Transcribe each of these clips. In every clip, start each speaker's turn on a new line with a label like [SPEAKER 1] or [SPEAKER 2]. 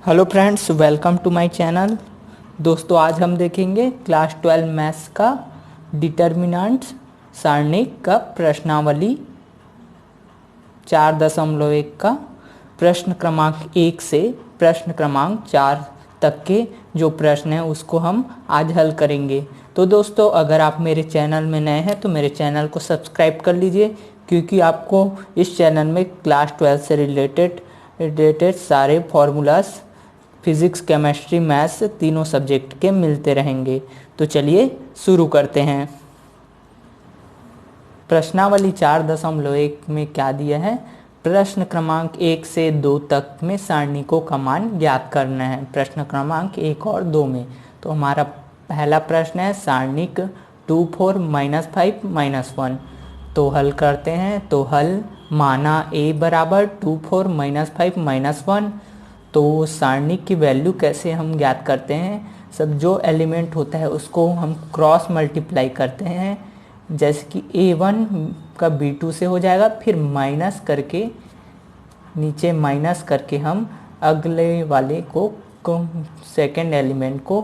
[SPEAKER 1] Hello friends, welcome to my channel. दोस्तों, आज हम देखेंगे क्लास 12 मैथ्स का डिटर्मिनेंट्स सारणिक का प्रश्नावली 4.1 का प्रश्न क्रमांक 1 से प्रश्न क्रमांक 4 तक के जो प्रश्न हैं उसको हम आज हल करेंगे। तो दोस्तों, अगर आप मेरे चैनल में नए हैं तो मेरे चैनल को सब्सक्राइब कर लीजिए, क्योंकि आपको इस चैनल में क्लास 12 से रिलेटेड सारे फॉर्मूलाज फिज़िक्स, केमिस्ट्री, मैथ्स तीनों सब्जेक्ट के मिलते रहेंगे। तो चलिए शुरू करते हैं। प्रश्नावली 4.1 में क्या दिया है? प्रश्न क्रमांक 1 से 2 तक में सारणिकों का मान ज्ञात करना है। प्रश्न क्रमांक 1 और 2 में तो हमारा पहला प्रश्न है सारणिक 2 4 -5 -1। तो हल करते हैं। तो हल माना a बराबर 2 4 -5 -1। तो सारणिक की वैल्यू कैसे हम ज्ञात करते हैं? सब जो एलिमेंट होता है उसको हम क्रॉस मल्टीप्लाई करते हैं। जैसे कि a1 का b2 से हो जाएगा, फिर माइनस करके नीचे माइनस करके हम अगले वाले को सेकेंड एलिमेंट को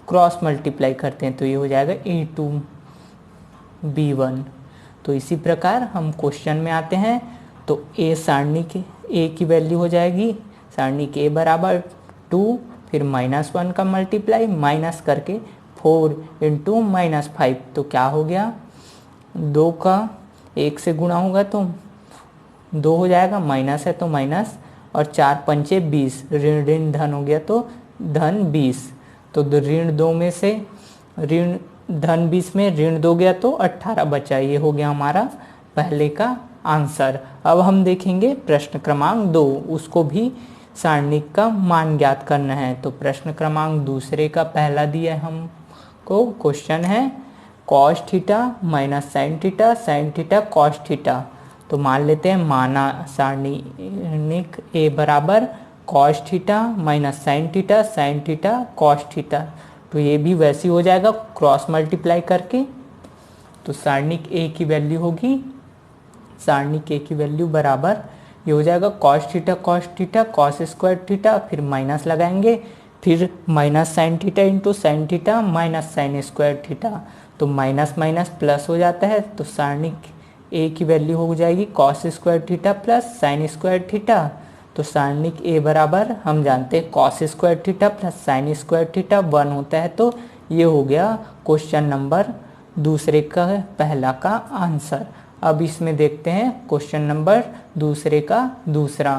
[SPEAKER 1] क्रॉस मल्टीप्लाई करते हैं। तो ये हो जाएगा a2 b1। तो इसी प्रकार हम क्वेश्चन में आते हैं। तो a सारणिक a की वैल्यू हो जाएगी सारणिक a बराबर 2, फिर -1 का मल्टीप्लाई माइनस करके 4 इंटू -5। तो क्या हो गया? 2 का 1 से गुणा होगा तो 2 हो जाएगा, माइनस है तो माइनस, और 4 पंचे 20, ऋण ऋण धन हो गया तो धन 20। तो ऋण 2 में से ऋण धन 20 में ऋण 2 गया तो 18 बचा। ये हो गया हमारा पहले का आंसर। अब हम देखेंगे प्रश्न क्रमांक 2, उसको भी सारणिक का मान ज्ञात करना है। तो प्रश्न क्रमांक दूसरे का पहला दिया हमको क्वेश्चन है cos theta minus sine theta, sine theta cos theta. तो मान लेते हैं माना सारणिक a बराबर cos theta minus sine theta, sine theta cos theta. तो ये भी वैसे ही हो जाएगा क्रॉस मल्टीप्लाई करके। तो सारणिक a की वैल्यू होगी, सारणिक a की वैल्यू बराबर ये हो जाएगा cos theta cos square theta, फिर माइनस लगाएंगे, फिर minus sine theta into sine theta minus sine square theta. तो माइनस माइनस प्लस हो जाता है। तो सारणिक a की वैल्यू हो जाएगी cos square theta plus sine square theta. तो सारणिक a बराबर हम जानते हैं cos square theta plus sine square theta 1 होता है। तो ये हो गया क्वेश्चन नंबर दूसरे का पहला का आंसर। अब इसमें देखते हैं क्वेश्चन नंबर दूसरे का दूसरा।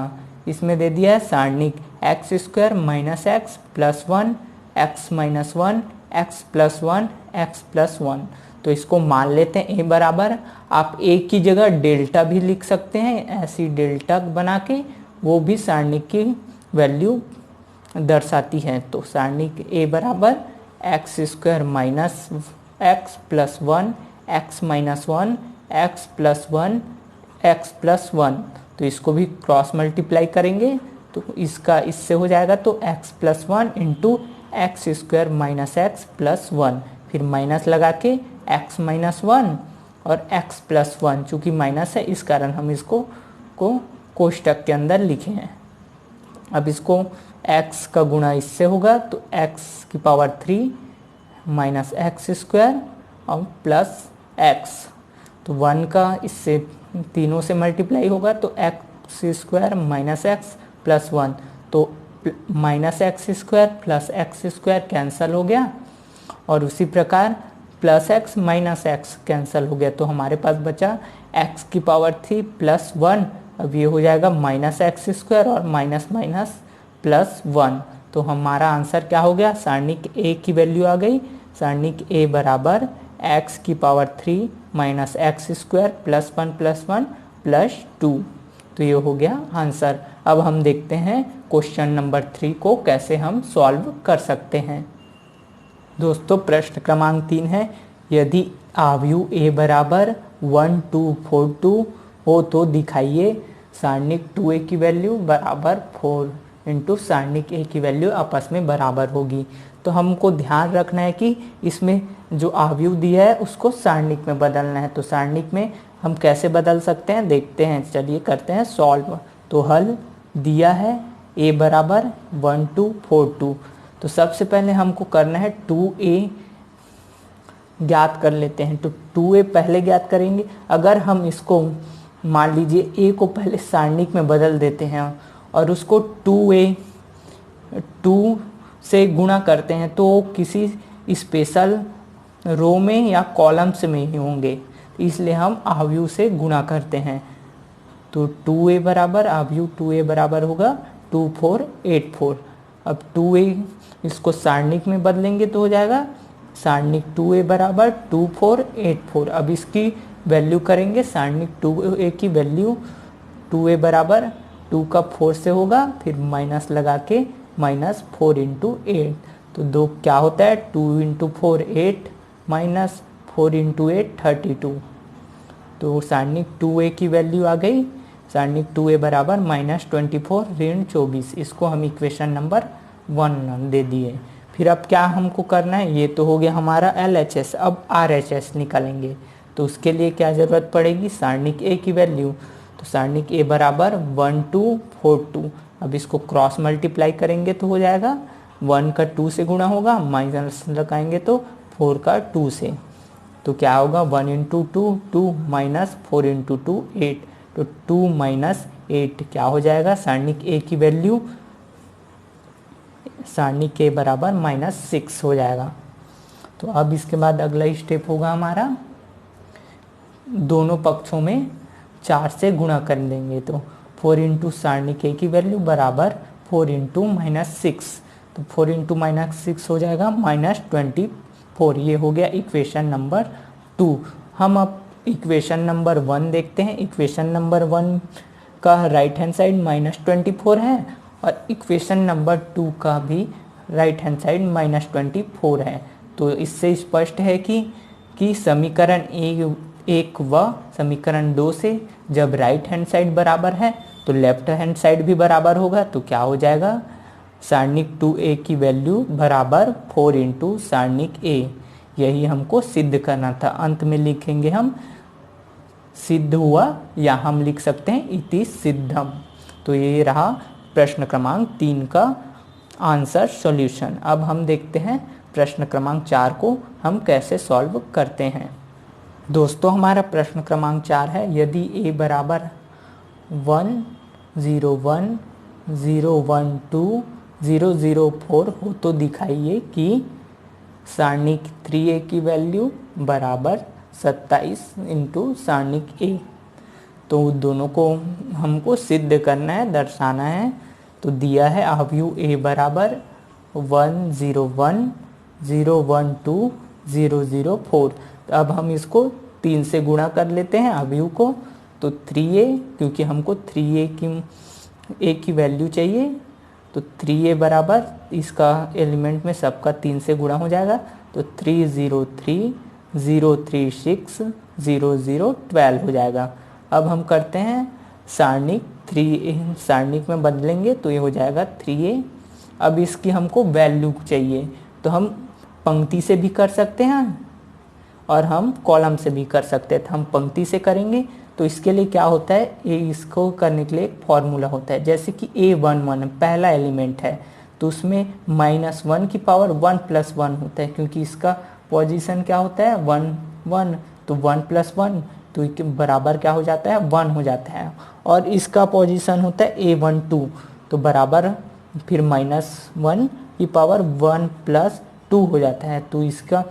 [SPEAKER 1] इसमें दे दिया है सारणिक x square minus x plus 1, x minus 1, x plus 1, x plus 1। तो इसको मान लेते हैं a बराबर, आप a की जगह डेल्टा भी लिख सकते हैं, ऐसी डेल्टा बना के वो भी सारणिक की वैल्यू दर्शाती है। तो सारणिक a बराबर x square minus x plus 1, x minus 1, x plus 1, x plus 1। तो इसको भी क्रॉस मल्टीप्लाई करेंगे तो इसका इससे हो जाएगा। तो x plus 1 into x square minus x plus 1, फिर माइनस लगा के एक्स माइनस 1 और एक्स प्लस 1। चूँकि माइनस है इस कारण हम इसको कोष्टक के अंदर लिखे हैं। अब इसको x का गुणा इससे होगा तो x की पावर 3 माइनस एक्स स्क्वायर और प्लस x। तो 1 का इससे तीनों से मल्टीप्लाई होगा तो x square minus x plus 1। तो minus x square plus x square cancel हो गया, और उसी प्रकार plus x minus x cancel हो गया। तो हमारे पास बचा एक्स की पावर 3 प्लस 1। अब ये हो जाएगा माइनस एक्स स्क्वायर और माइनस माइनस प्लस 1। तो हमारा आंसर क्या हो गया? सारणिक a की वैल्यू आ गई। सारणिक a बराबर एक्स की power 3 minus x square plus 1 plus 1 plus 2। तो ये हो गया आंसर। अब हम देखते हैं क्वेश्चन नंबर 3 को कैसे हम सॉल्व कर सकते हैं। दोस्तों, प्रश्न क्रमांक 3 है, यदि आव्यूह a बराबर 1 2 4 2 हो तो दिखाइए सारणिक 2a की वैल्यू बराबर 4 इंटू सारणिक a की वैल्यू आपस में बराबर होगी। तो हमको ध्यान रखना है कि इसमें जो आव्यूह दिया है उसको सारणिक में बदलना है। तो सारणिक में हम कैसे बदल सकते हैं देखते हैं। चलिए करते हैं सॉल्व। तो हल दिया है a बराबर 1 2 4 2। तो सबसे पहले हमको करना है 2a ज्ञात कर लेते हैं। तो 2a पहले ज्ञात करेंगे। अगर हम इसको मान लीजिए a को पहले सारणिक में बदल देते हैं और उसको 2 से गुणा करते हैं तो किसी स्पेशल रो में या कॉलम्स में ही होंगे, इसलिए हम आव्यूह से गुणा करते हैं। तो 2a बराबर आव्यूह 2a बराबर होगा 2 4 8 4। अब 2a इसको सारणिक में बदलेंगे तो हो जाएगा सारणिक 2a बराबर 2 4 8 4। अब इसकी वैल्यू करेंगे सारणिक 2a की वैल्यू 2a बराबर 2 का 4 से होगा, फिर माइनस लगा के -4 × 8। तो 2 क्या होता है 2 × 4 8 -4 × 8 32। तो सारणिक 2a की वैल्यू आ गई सारणिक 2a बराबर -24 ऋण 24। इसको हम इक्वेशन नंबर 1 दे दिए। फिर अब क्या हमको करना है, ये तो हो गया हमारा LHS। अब RHS निकालेंगे तो उसके लिए क्या ज़रूरत पड़ेगी, सारणिक a की वैल्यू। तो सारणिक a बराबर 1 2 4 2। अब इसको क्रॉस मल्टीप्लाई करेंगे तो हो जाएगा 1 का 2 से गुणा होगा, माइनस लगाएंगे तो 4 का 2 से। तो क्या होगा 1 × 2 2 -4 × 2 8। तो 2 -8 क्या हो जाएगा सारणिक a की वैल्यू सारणिक a बराबर -6 हो जाएगा। तो अब इसके बाद अगला स्टेप होगा हमारा दोनों पक्षों में 4 से गुणा कर देंगे। तो 4 × सारणिक a की वैल्यू बराबर 4 × -6। तो 4 × -6 हो जाएगा -24। ये हो गया इक्वेशन नंबर 2। हम अब इक्वेशन नंबर 1 देखते हैं। इक्वेशन नंबर 1 का राइट हैंड साइड -24 है और इक्वेशन नंबर 2 का भी राइट हैंड साइड -24 है। तो इससे स्पष्ट है कि समीकरण 1 व समीकरण 2 से जब राइट हैंड साइड बराबर है तो लेफ्ट हैंड साइड भी बराबर होगा। तो क्या हो जाएगा सारणिक 2a की वैल्यू बराबर 4 × सारणिक a। यही हमको सिद्ध करना था। अंत में लिखेंगे हम सिद्ध हुआ, या हम लिख सकते हैं इति सिद्धम। तो ये रहा प्रश्न क्रमांक 3 का आंसर सॉल्यूशन। अब हम देखते हैं प्रश्न क्रमांक 4 को हम कैसे सॉल्व करते हैं। दोस्तों हमारा प्रश्न क्रमांक 4 है, यदि a बराबर 1 0 1 0 1 2 0 0 4 हो तो दिखाइए कि सारणिक 3a की वैल्यू बराबर 27 × सारणिक a। तो दोनों को हमको सिद्ध करना है, दर्शाना है। तो दिया है आव्यूह a बराबर 1 0 1 0 1 2 0 0 4। तो अब हम इसको 3 से गुणा कर लेते हैं आव्यूह को। तो 3a, क्योंकि हमको 3a की वैल्यू चाहिए, तो 3a बराबर इसका एलिमेंट में सबका 3 से गुणा हो जाएगा। तो 3 0 3 0 3 6 0 0 12 हो जाएगा। अब हम करते हैं सारणिक 3a सारणिक में बदलेंगे तो ये हो जाएगा 3a। अब इसकी हमको वैल्यू चाहिए, तो हम पंक्ति से भी कर सकते हैं और हम कॉलम से भी कर सकते हैं। तो हम पंक्ति से करेंगे तो इसके लिए क्या होता है, इसको करने के लिए एक फॉर्मूला होता है। जैसे कि a11 पहला एलिमेंट है तो उसमें -1 की पावर 1 + 1 होता है, क्योंकि इसका पोजीशन क्या होता है 1 1। तो 1 + 1 तो बराबर क्या हो जाता है 1 हो जाता है। और इसका पोजीशन होता है a12 तो बराबर फिर -1 की पावर 1 + 2 हो जाता है। तो इसका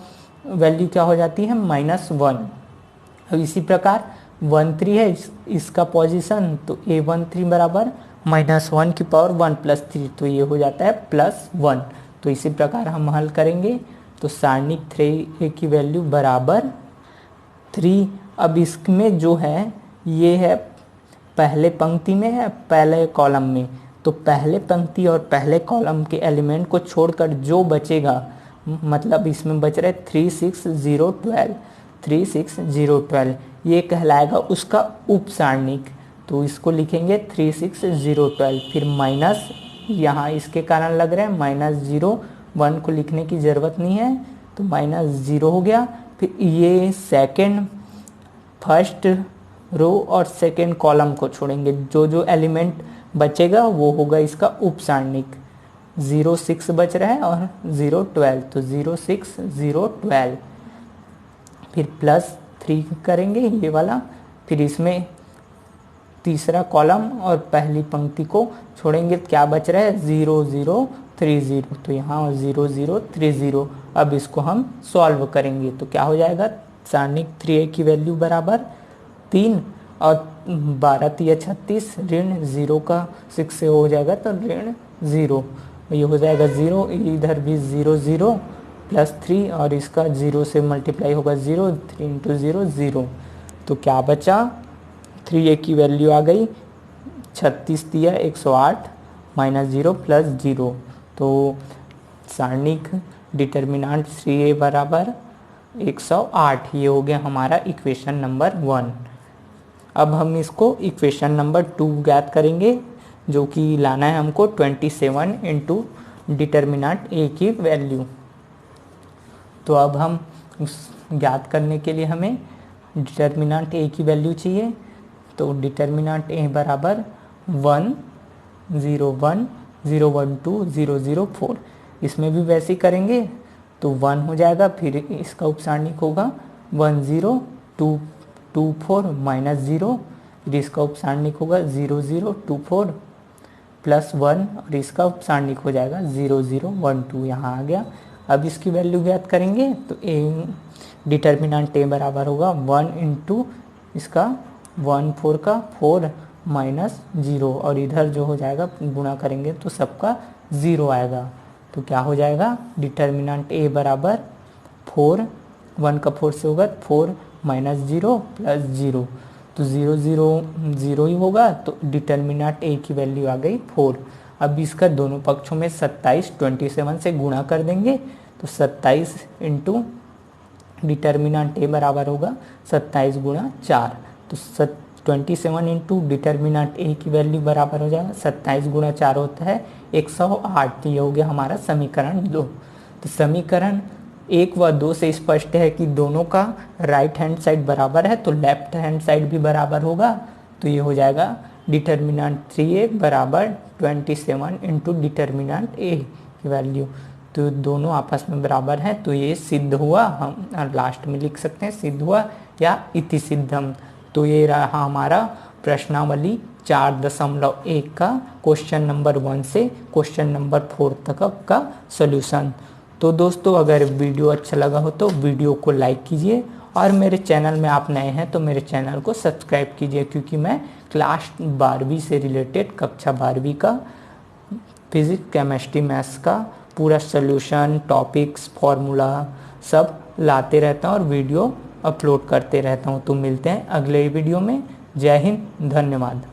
[SPEAKER 1] वैल्यू क्या हो जाती है -1। अब इसी प्रकार 1 3 है इसका पोजीशन, तो a13 बराबर -1 की पावर 1 + 3 तो ये हो जाता है +1। तो इसी प्रकार हम हल करेंगे। तो सारणिक 3a की वैल्यू बराबर 3। अब इसमें जो है ये है पहले पंक्ति में है पहले कॉलम में, तो पहले पंक्ति और पहले कॉलम के एलिमेंट को छोड़कर जो बचेगा, मतलब इसमें बच रहे 3 6 0 12 3 6 0 12, ये कहलाएगा उसका उप सारणिक। तो इसको लिखेंगे 3 6 0 12, फिर माइनस यहाँ इसके कारण लग रहा है -0 1 को लिखने की ज़रूरत नहीं है, तो -0 हो गया। फिर ये फर्स्ट रो और सेकेंड कॉलम को छोड़ेंगे, जो एलिमेंट बचेगा वो होगा इसका उप सारणिक। 0 6 बच रहा है और 0 12, तो 0 6 0 12। फिर +3 करेंगे ये वाला, फिर इसमें तीसरा कॉलम और पहली पंक्ति को छोड़ेंगे, क्या बच रहा है 0 0 3 0, तो यहाँ 0 0 3 0। अब इसको हम सॉल्व करेंगे तो क्या हो जाएगा, सारणिक 3a की वैल्यू बराबर 3 और 12 3 36, ऋण 0 का 6 से हो जाएगा तो ऋण 0, ये हो जाएगा 0, इधर भी 0 0 +3 और इसका 0 से मल्टीप्लाई होगा 0, 3 × 0 0, तो क्या बचा 3a की वैल्यू आ गई 36 दिया 108 -0 +0, तो सारणिक डिटर्मिनेंट 3a बराबर 108, ये हो गया हमारा इक्वेशन नंबर 1। अब हम इसको इक्वेशन नंबर 2 ज्ञात करेंगे, जो कि लाना है हमको 27 × डिटर्मिनेंट a की वैल्यू। तो अब हम उस ज्ञात करने के लिए हमें डिटर्मिनेंट a की वैल्यू चाहिए, तो डिटर्मिनेंट a बराबर 1 0 1 0 1 2 0 0 4, इसमें भी वैसे ही करेंगे तो 1 हो जाएगा, फिर इसका उपसारणिक होगा 1 0 2 2 4 -0, फिर इसका उपसारणिक होगा 0 0 2 4 +1 और इसका उपसारणिक हो जाएगा 0 0 1 2, यहाँ आ गया। अब इसकी वैल्यू ज्ञात करेंगे तो a डिटर्मिनेंट a बराबर होगा 1 × इसका 1 4 का 4 -0 और इधर जो हो जाएगा गुणा करेंगे तो सबका 0 आएगा, तो क्या हो जाएगा डिटर्मिनेंट a बराबर 4, 1 का 4 से होगा 4 -0 +0, तो 0 0 0 ही होगा, तो डिटर्मिनेंट a की वैल्यू आ गई 4। अब इसका दोनों पक्षों में 27 से गुणा कर देंगे, तो 27 × डिटर्मिनेंट a बराबर होगा 27 × 4, तो 27 × डिटर्मिनेंट a की वैल्यू बराबर हो जाएगा 27 × 4 होता है 108, ये हो गया हमारा समीकरण 2। तो समीकरण 1 व 2 से स्पष्ट है कि दोनों का राइट हैंड साइड बराबर है, तो लेफ्ट हैंड साइड भी बराबर होगा, तो ये हो जाएगा डिटर्मिनेंट 3a बराबर 27 × डिटर्मिनेंट a की वैल्यू, तो दोनों आपस में बराबर हैं, तो ये सिद्ध हुआ। हम लास्ट में लिख सकते हैं सिद्ध हुआ या इति सिद्धम। तो ये रहा हमारा प्रश्नावली 4.1 का क्वेश्चन नंबर 1 से क्वेश्चन नंबर 4 तक का सॉल्यूशन। तो दोस्तों अगर वीडियो अच्छा लगा हो तो वीडियो को लाइक कीजिए, और मेरे चैनल में आप नए हैं तो मेरे चैनल को सब्सक्राइब कीजिए, क्योंकि मैं क्लास 12वीं से रिलेटेड कक्षा 12वीं का फिजिक्स केमिस्ट्री मैथ्स का पूरा सॉल्यूशन, टॉपिक्स, फॉर्मूला सब लाते रहता हूँ और वीडियो अपलोड करते रहता हूँ। तो मिलते हैं अगले वीडियो में। जय हिंद, धन्यवाद।